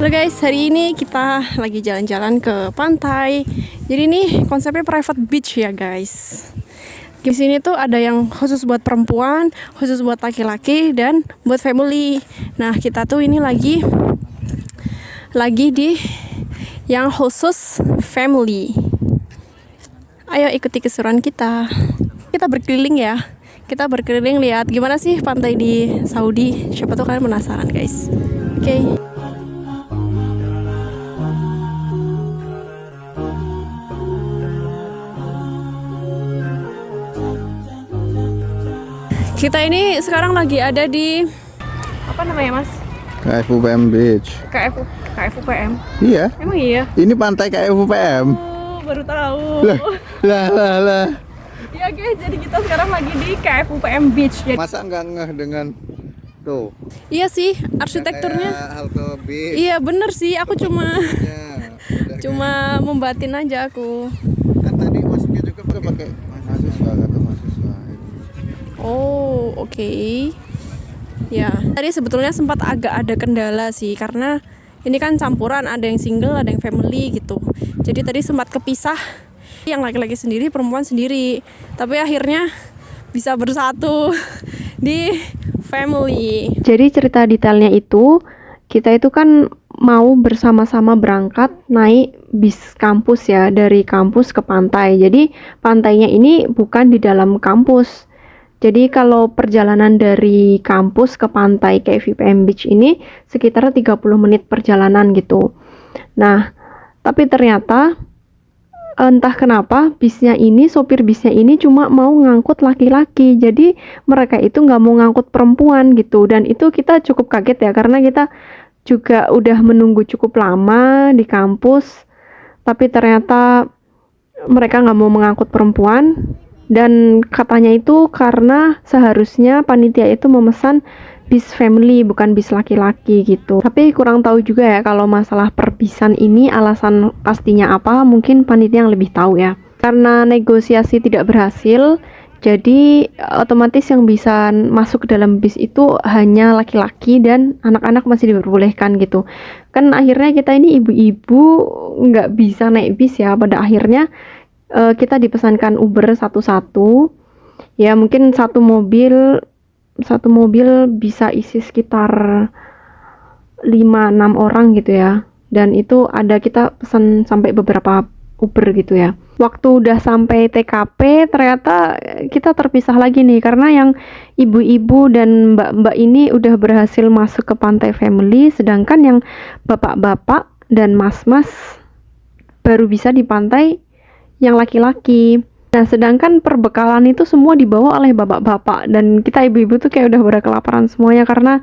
Halo guys, hari ini kita lagi jalan-jalan ke pantai. Jadi ini konsepnya private beach ya guys. Di sini tuh ada yang khusus buat perempuan, khusus buat laki-laki, dan buat family. Nah kita tuh ini lagi di yang khusus family. Ayo ikuti keseruan kita. Kita berkeliling ya. Kita berkeliling lihat gimana sih pantai di Saudi. Siapa tuh kalian penasaran guys. Oke. Kita ini sekarang lagi ada di apa namanya mas? KFUPM Beach. KFUPM. Iya. Emang iya? Ini pantai KFUPM. Oh, baru tahu. Lah. Iya guys, jadi kita sekarang lagi di KFUPM Beach. Jadi, Masa nggak ngeh dengan tuh? iya sih, arsitekturnya. Kayak halte bis. Iya bener sih, aku cuma Ya, membatin aja aku. kan tadi masuknya juga pakai mahasiswa kata mahasiswa. Oh, oke. Ya, tadi sebetulnya sempat agak ada kendala sih karena ini kan campuran, ada yang single, ada yang family gitu. Jadi tadi sempat kepisah, yang laki-laki sendiri, perempuan sendiri. Tapi akhirnya bisa bersatu di family. Jadi cerita detailnya itu, kita itu kan mau bersama-sama berangkat naik bis kampus ya, dari kampus ke pantai. Jadi pantainya ini bukan di dalam kampus. Jadi kalau perjalanan dari kampus ke pantai KFUPM Beach ini sekitar 30 menit perjalanan gitu. Nah, tapi ternyata entah kenapa sopir bisnya ini cuma mau ngangkut laki-laki. Jadi mereka itu nggak mau ngangkut perempuan gitu. Dan itu kita cukup kaget ya, karena kita juga udah menunggu cukup lama di kampus. Tapi ternyata mereka nggak mau mengangkut perempuan. Dan katanya itu karena seharusnya panitia itu memesan bis family bukan bis laki-laki gitu. Tapi kurang tahu juga ya kalau masalah perbisan ini alasan pastinya apa, mungkin panitia yang lebih tahu ya. Karena negosiasi tidak berhasil, jadi otomatis yang bisa masuk ke dalam bis itu hanya laki-laki dan anak-anak masih diperbolehkan gitu. Kan akhirnya kita ini ibu-ibu nggak bisa naik bis ya, pada akhirnya kita dipesankan Uber satu-satu ya, mungkin satu mobil bisa isi sekitar 5-6 orang gitu ya, dan itu ada kita pesan sampai beberapa Uber gitu ya. Waktu udah sampai TKP ternyata kita terpisah lagi nih, karena yang ibu-ibu dan mbak-mbak ini udah berhasil masuk ke pantai family, sedangkan yang bapak-bapak dan mas-mas baru bisa di pantai yang laki-laki. Nah, sedangkan perbekalan itu semua dibawa oleh bapak-bapak, dan kita ibu-ibu tuh kayak udah pada kelaparan semuanya, karena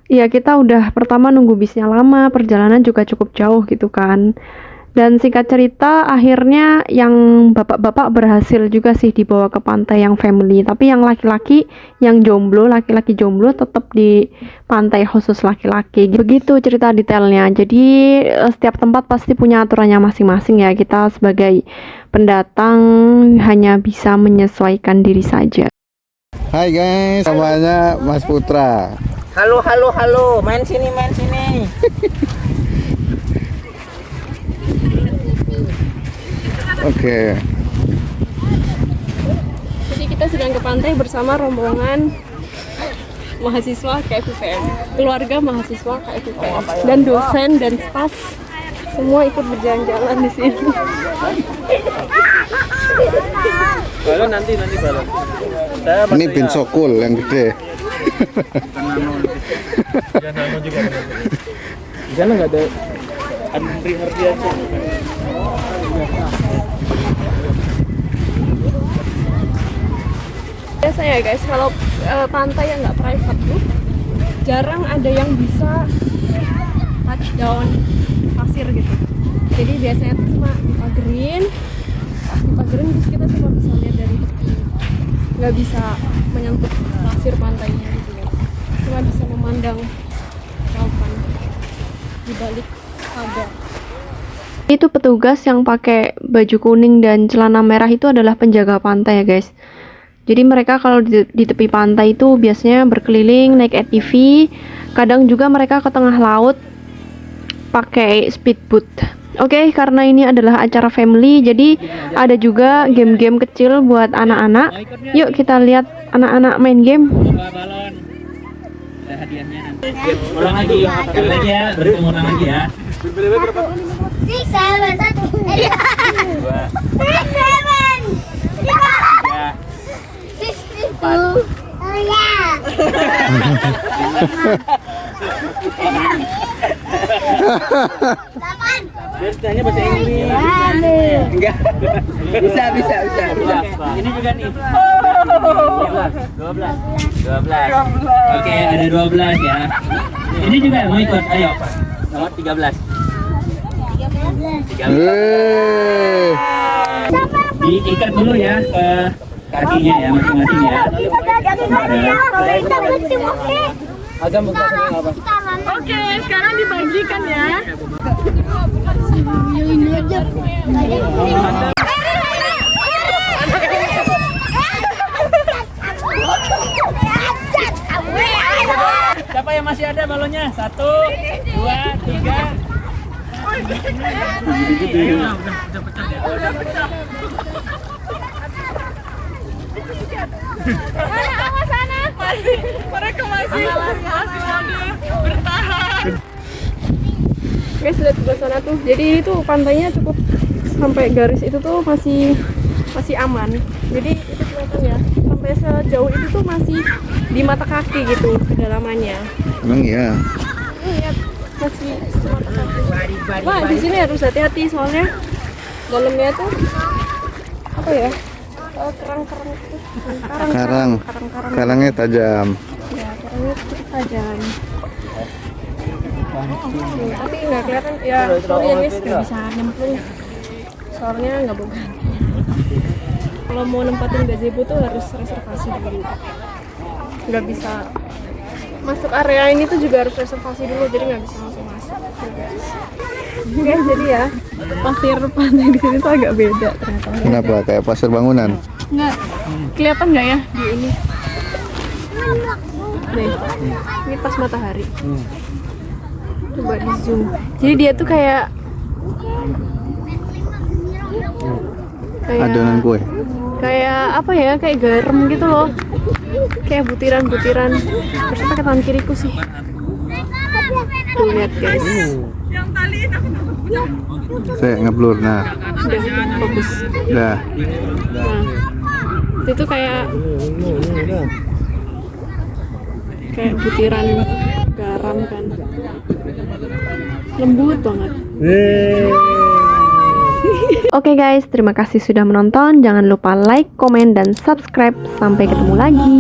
ya kita udah pertama nunggu bisnya lama, perjalanan juga cukup jauh gitu kan. Dan singkat cerita akhirnya yang bapak-bapak berhasil juga sih dibawa ke pantai yang family, tapi yang laki-laki laki-laki jomblo tetap di pantai khusus laki-laki. Begitu cerita detailnya. Jadi setiap tempat pasti punya aturannya masing-masing ya. Kita sebagai pendatang hanya bisa menyesuaikan diri saja. Hai guys, namanya Mas Putra. Halo, main sini. Oke. Jadi kita sedang ke pantai bersama rombongan mahasiswa KFUPM, keluarga mahasiswa KFUPM, dan dosen dan staf semua ikut berjalan-jalan di sini. Balon nanti balon. Ini bin sokul yang gede. Jangan juga. Di sana nggak ada Andri Hardiansyah. Biasa ya guys, kalau pantai yang nggak private tuh jarang ada yang bisa touchdown pasir gitu. Jadi biasanya tuh cuma dipagerin terus kita cuma bisa lihat dari tepi, nggak bisa menyentuh pasir pantainya gitu ya. Cuma bisa memandang lautan di balik pagar. Itu petugas yang pakai baju kuning dan celana merah itu adalah penjaga pantai ya guys. Jadi mereka kalau di tepi pantai itu biasanya berkeliling naik ATV, kadang juga mereka ke tengah laut pakai speedboat. Oke, karena ini adalah acara family, jadi ada juga game-game kecil buat anak-anak. Yuk kita lihat anak-anak main game. Bawa balon. Ada hadiahnya nanti. Ulang lagi, sekali lagi ya. Berhitung ulang lagi ya. Six, seven, satu. Dua, Six, seven. tiga, 62. Oh ya. Delapan. terus tanya bahasa Inggris. Enggak. Bisa. Ini juga nih. 12. Oke, ada 12 ya. Ini juga mau ikut. Ayo. Nomor 13. 13. Yeay. Diikat dulu ya ke kakinya ya masing-masing ya. Oke, sekarang dibagikan ya. Siapa yang masih ada balonnya? 1, 2, 3. Udah pecah. Awas sana. Mereka masih bertahan. Guys, lihat sebelah sana tuh. Jadi ini tuh pantainya cukup sampai garis itu tuh masih aman. Jadi itu kelihatan ya. Sampai sejauh itu tuh masih di mata kaki gitu kedalamannya. Emang iya. Lihat masih semata kaki. Wah, di sini harus hati-hati soalnya dalamnya tuh apa ya? Kerang-kerang itu. Karangnya tajam. Ya, karangnya cukup tajam. Tapi nggak kelihatan ya, sorry ya guys, nggak bisa nyemplung soalnya nggak buka. Kalau mau nempatin gazebo tuh harus reservasi dulu, nggak bisa masuk area ini tuh juga harus reservasi dulu, jadi nggak bisa langsung masuk. Oke, jadi ya pasir pantai di sini tuh agak beda ternyata. Kenapa? Kayak pasir bangunan. Nggak kelihatan nggak ya di ini? Nih, ini pas matahari. Coba di zoom. Jadi dia tuh kayak Adonan kue. kayak apa ya? Kayak garam gitu loh. Kayak butiran-butiran. Terus pakai tangan kiriku sih. Tuh lihat guys. Saya ngeblur. Nah, Udah bagus. dah. Nah, itu kayak butiran garam kan. Lembut banget. Oke guys, terima kasih sudah menonton. Jangan lupa like, komen, dan subscribe. Sampai ketemu lagi.